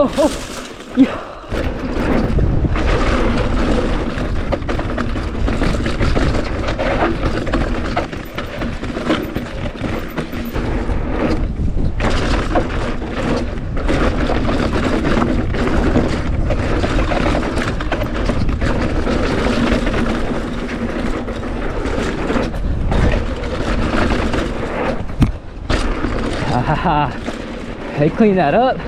oh, yeah. They clean that up.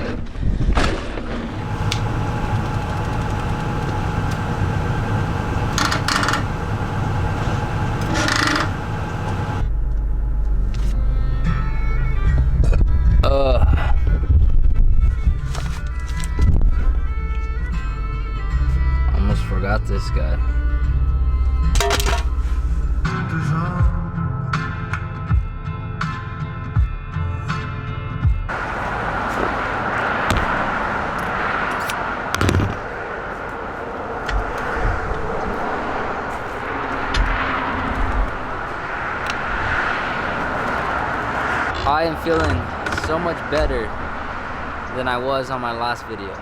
Almost forgot this guy. I am feeling so much better than I was on my last video.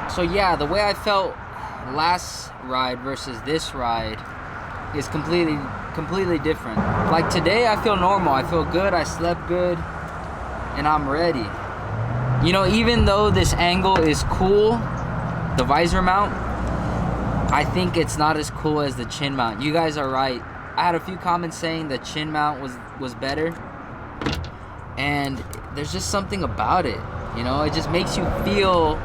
So yeah, the way I felt last ride versus this ride is completely different. Like today I feel normal, I feel good, I slept good, and I'm ready. You know, even though this angle is cool, the visor mount, I think it's not as cool as the chin mount. You guys are right. I had a few comments saying the chin mount was better. And there's just something about it, you know, it just makes you feel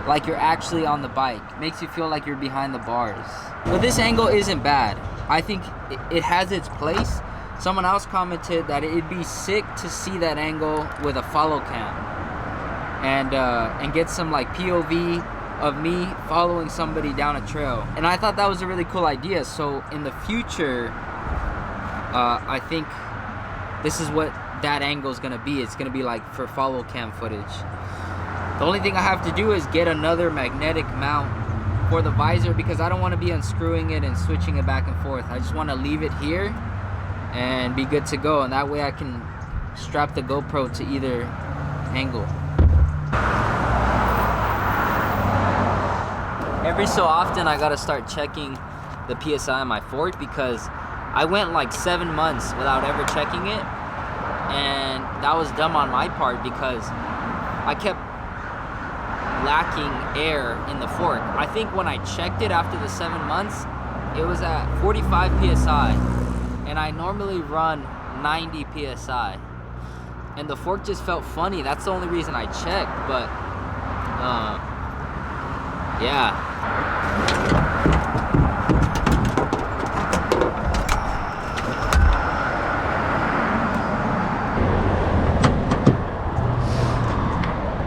like you're actually on the bike, makes you feel like you're behind the bars. But this angle isn't bad. I think it has its place. Someone else commented that it'd be sick to see that angle with a follow cam and get some like POV of me following somebody down a trail. And I thought that was a really cool idea. So in the future, I think this is what that angle is gonna be. It's gonna be like for follow cam footage. The only thing I have to do is get another magnetic mount for the visor because I don't want to be unscrewing it and switching it back and forth. I just want to leave it here and be good to go, and that way I can strap the GoPro to either angle. Every so often I gotta start checking the PSI on my fork because I went like 7 months without ever checking it. And that was dumb on my part because I kept lacking air in the fork. I think when I checked it after the 7 months, it was at 45 PSI. And I normally run 90 PSI. And the fork just felt funny. That's the only reason I checked, but yeah.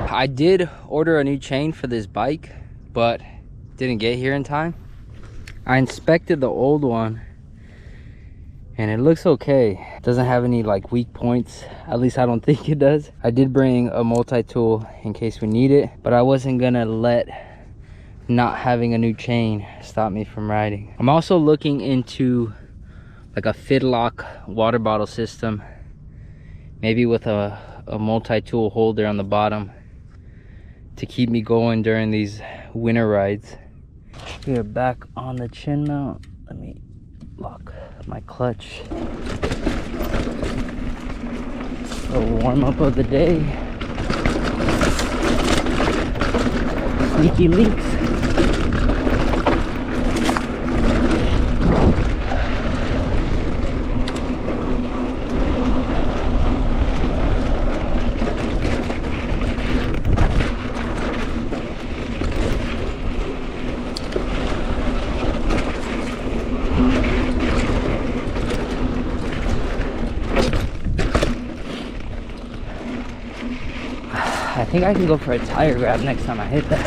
I did order a new chain for this bike, but didn't get here in time. I inspected the old one and it looks okay. It doesn't have any like weak points, at least I don't think it does. I did bring a multi-tool in case we need it, but I wasn't gonna let not having a new chain stop me from riding. I'm also looking into like a Fidlock water bottle system, maybe with a multi-tool holder on the bottom to keep me going during these winter rides. We are back on the chin mount. Let me lock my clutch. A warm up of the day. Sneaky leaks. I think I can go for a tire grab next time I hit that.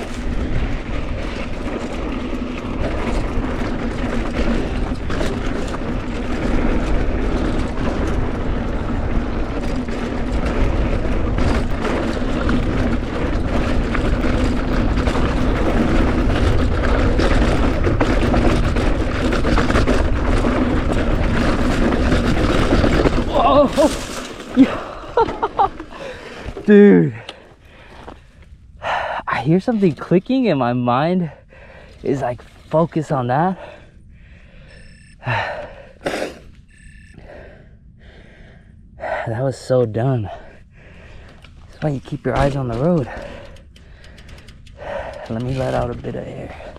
Whoa! Dude. I I hear something clicking and my mind is like focused on that. That was so dumb. That's why you keep your eyes on the road. Let me let out a bit of air.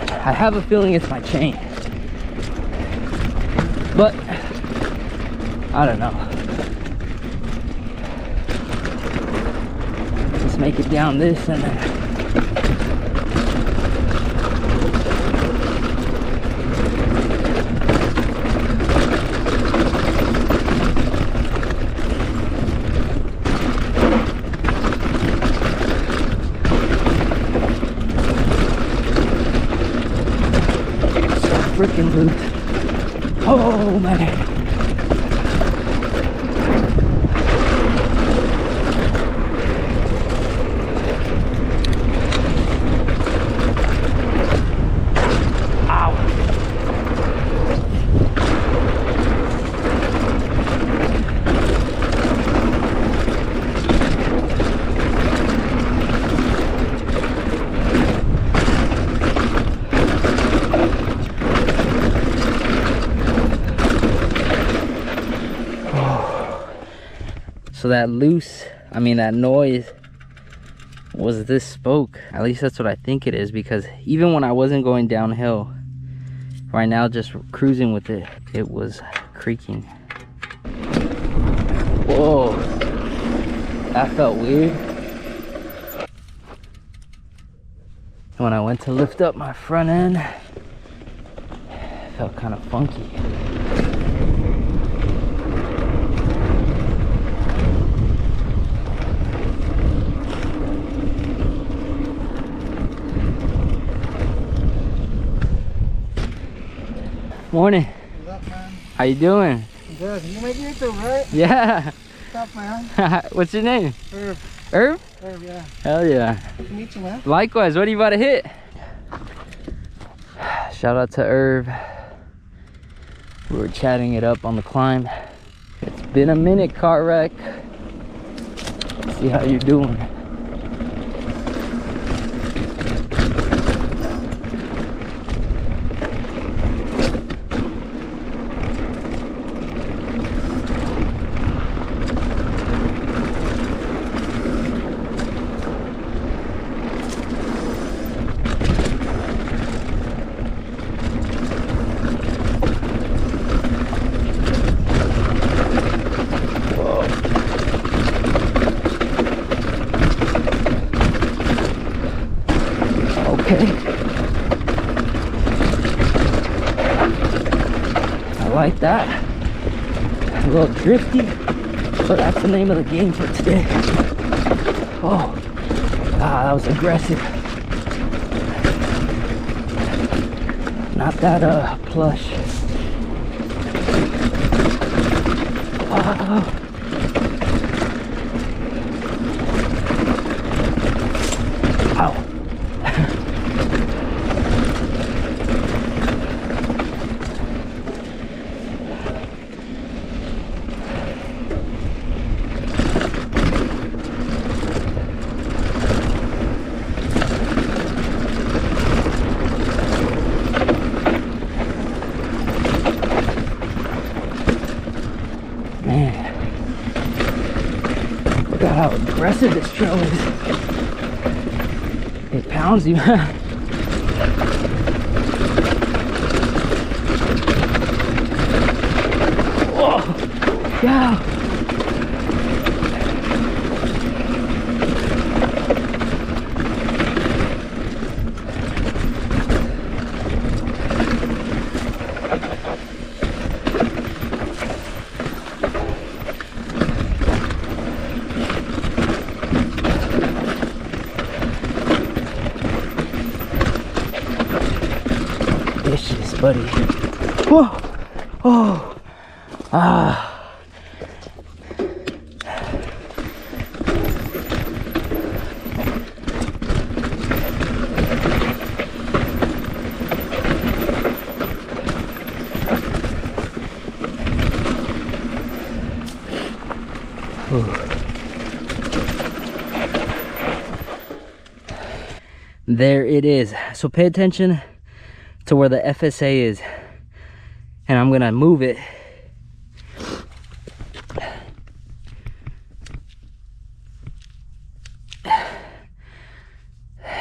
I have a feeling it's my chain, but I don't know. Let's make it down this and then. Freaking loose. Oh man. So that that noise was this spoke. At least that's what I think it is, because even when I wasn't going downhill, right now just cruising with it, it was creaking. Whoa, that felt weird. When I went to lift up my front end, it felt kind of funky. Morning. What's up, man? How you doing? Good. You make YouTube, right? Yeah. What's up, man? What's your name? Irv. Irv? Irv, yeah. Hell yeah. Good to meet you, man. Likewise. What are you about to hit? Shout out to Irv. We were chatting it up on the climb. It's been a minute, car wreck. Let's see how you're doing. Okay. I like that. A little drifty, but that's the name of the game for today. Oh, that was aggressive. Not that plush. Oh. Ow. Man, look at how aggressive this trail is. It pounds you. Oh, yeah. Vicious, buddy. Whoa. Oh. Ah. There it is. So pay attention to where the FSA is, and I'm gonna move it.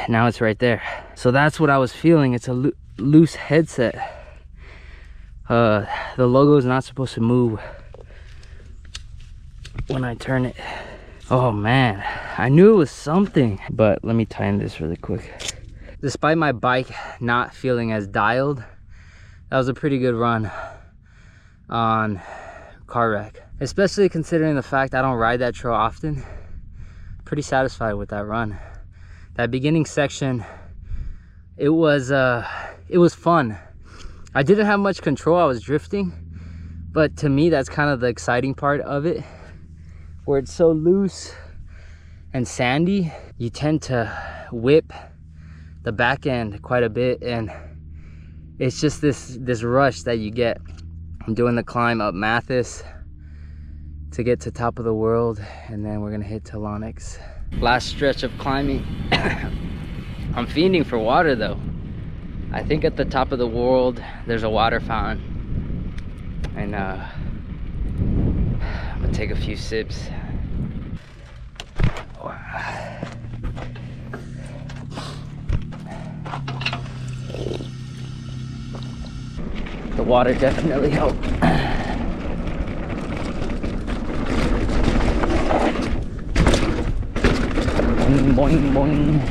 Now it's right there. So that's what I was feeling. It's a loose headset. The logo is not supposed to move when I turn it. Oh man, I knew it was something. But let me tighten this really quick. Despite my bike not feeling as dialed, that was a pretty good run on car wreck, especially considering the fact I don't ride that trail often. Pretty satisfied with that run. That beginning section, it was fun. I didn't have much control, I was drifting, but to me that's kind of the exciting part of it, where it's so loose and sandy. You tend to whip the back end quite a bit, and it's just this rush that you get. I'm doing the climb up Mathis to get to top of the world, and then we're gonna hit Telonix. Last stretch of climbing. I'm fiending for water though. I think at the top of the world there's a water fountain, and I'm gonna take a few sips. The water definitely helped. Boing, boing, boing.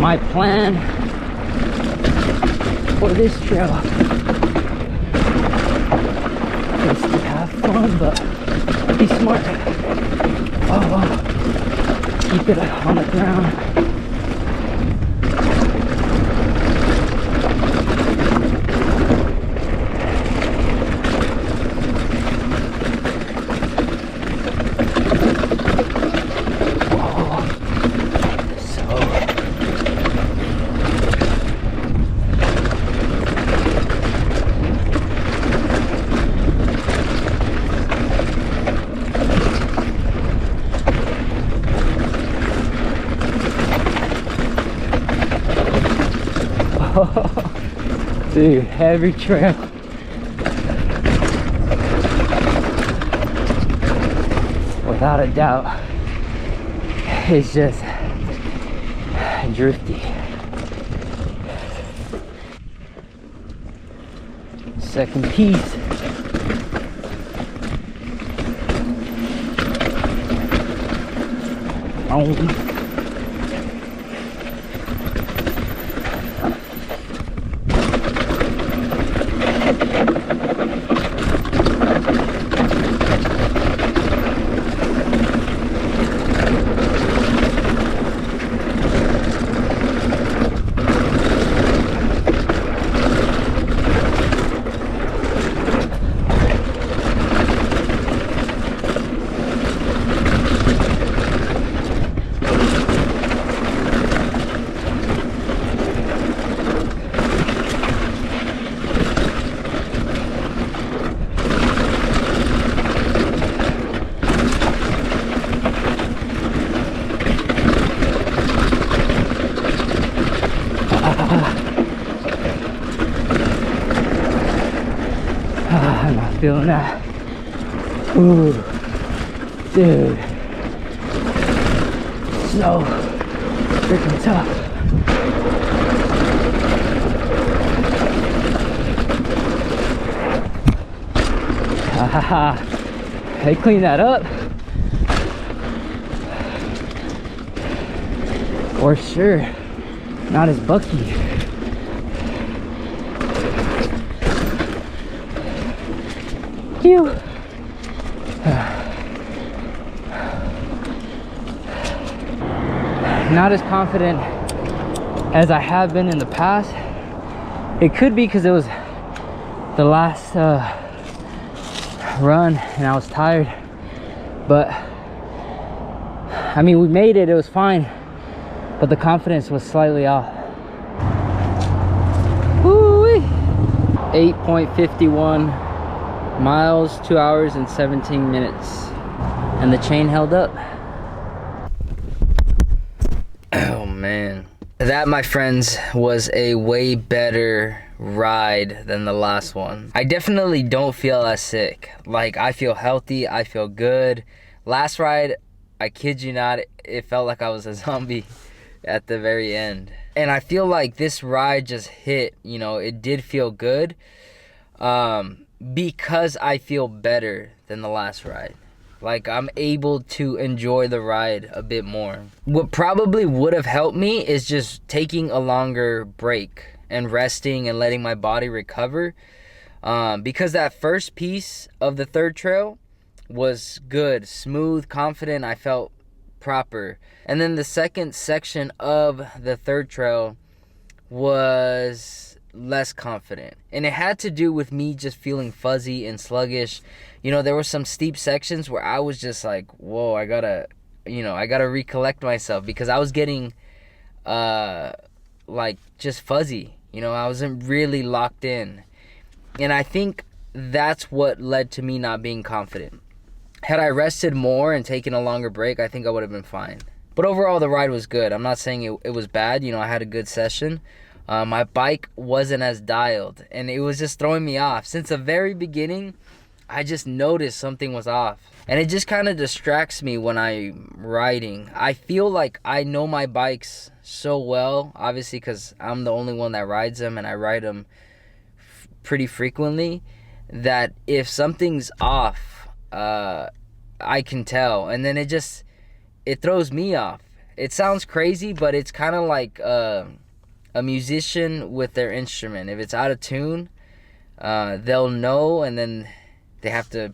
My plan for this trail is to have fun, but be smart. Keep it on the ground. Dude, heavy trail. Without a doubt, it's just drifty. Second piece. Oh. I'm not feeling that. Ooh, dude, so freaking tough. They clean that up for sure. Not as bucky. Phew. Not as confident as I have been in the past. It could be because it was the last run and I was tired, but I mean, we made it, it was fine, but the confidence was slightly off. Woo-wee. 8.51 miles, 2 hours and 17 minutes, and the chain held up. Oh man, that, my friends, was a way better ride than the last one. I definitely don't feel as sick. Like, I feel healthy, I feel good. Last ride, I kid you not, it felt like I was a zombie at the very end. And I feel like this ride just hit, you know, it did feel good, because I feel better than the last ride. Like, I'm able to enjoy the ride a bit more. What probably would have helped me is just taking a longer break and resting and letting my body recover. Because that first piece of the third trail was good, smooth, confident. I felt proper. And then the second section of the third trail was less confident, and it had to do with me just feeling fuzzy and sluggish. You know, there were some steep sections where I was just like, whoa, I gotta recollect myself, because I was getting like just fuzzy. You know, I wasn't really locked in, and I think that's what led to me not being confident. Had I rested more and taken a longer break, I think I would have been fine. But overall, the ride was good. I'm not saying it was bad. You know, I had a good session. My bike wasn't as dialed, and it was just throwing me off. Since the very beginning, I just noticed something was off. And it just kind of distracts me when I'm riding. I feel like I know my bikes so well, obviously, because I'm the only one that rides them, and I ride them pretty frequently, that if something's off, I can tell. And then it throws me off. It sounds crazy, but it's kind of like a musician with their instrument. If it's out of tune, they'll know, and then they have to,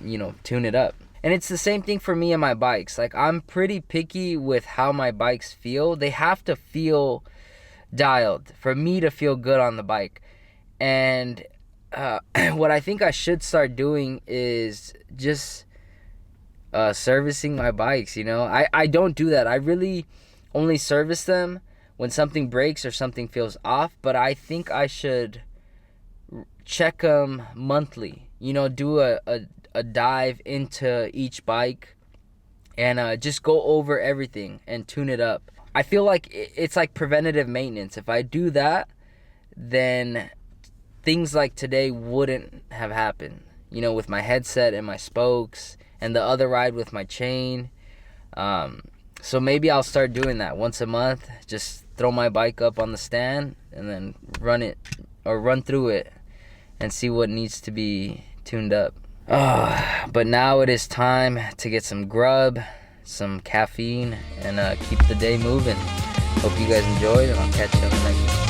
you know, tune it up. And it's the same thing for me and my bikes. Like, I'm pretty picky with how my bikes feel. They have to feel dialed for me to feel good on the bike. And what I think I should start doing is just servicing my bikes. You know, I don't do that. I really only service them when something breaks or something feels off, but I think I should check them monthly. You know, do a dive into each bike and just go over everything and tune it up. I feel like it's like preventative maintenance. If I do that, then things like today wouldn't have happened. You know, with my headset and my spokes, and the other ride with my chain. So maybe I'll start doing that once a month. Just throw my bike up on the stand and then run through it and see what needs to be tuned up. But now it is time to get some grub, some caffeine, and keep the day moving. Hope you guys enjoyed, and I'll catch you on the next one.